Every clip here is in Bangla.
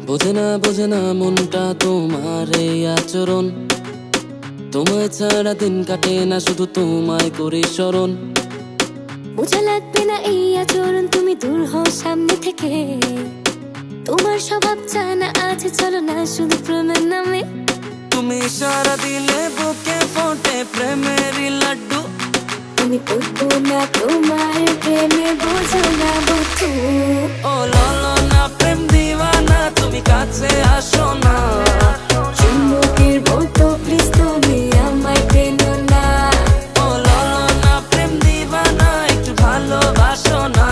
বোঝে না মনটা তোমার এই আচরণ। তোমায় ছাড়া দিন কাটে না, শুধু তোমায় করি স্মরণ। বোঝা লাগবে না এই আচরণ, তুমি দূর হও সামনে থেকে। তোমার স্বভাব জানা আছে, চলো না শুধু প্রেমের নামে। তুমি ইশারা দিলে বুকে ফোটে প্রেমেরই লাড্ডু। আমি পড়বো না তোমার প্রেমে, বোঝো না বধু। ও ললো না প্রেম দিওয়ানা, তুমি কাছে আসো না। চুম্বকের মতো প্লিজ তুমি আমায় পেনো না। ও ললো না প্রেম দিওয়ানা, একটু ভালোবাসো না।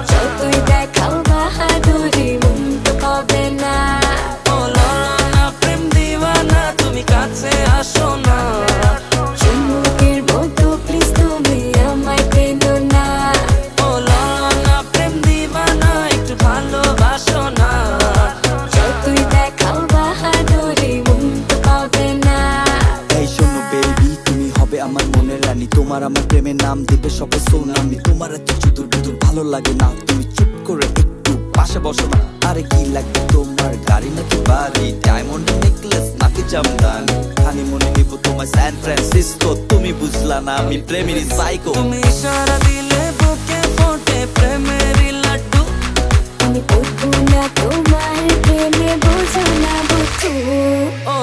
যতই দেখাও বাহাদুরি, মন তো পাবে না। ও ললো না প্রেম দিওয়ানা, তুমি কাছে আসো না। চুম্বকের মতো প্লিজ তুমি আমায় পেনো না। ও ললো না প্রেম দিওয়ানা, একটু ভালোবাসো না। যতই দেখাও বাহাদুরি, মন তো পাবে না। এই শোনো বেবি, তুমি হবে আমার মনের রানী। তোমার আমার প্রেমের নাম দিবে সবাই সোনামি। তোমার এত চুতুর বুতুর ভালো লাগে না, তুমি চুপ করে একটু পাশে বসো না। আরে কি লাগবে তোমার, গাড়ি নাকি বাড়ি, ডায়মন্ড নেকলেস নাকি জামদানি? হানিমুনে নিব তোমার স্যান ফ্রান্সিসকো, তুমি বুঝলা না আমি প্রেমেরই সাইকো। তুমি ইশারা দিলে বুকে ফোটে প্রেমেরই লাড্ডু। আমি পড়বো না তোমার প্রেমে, বোঝো না বধু। ও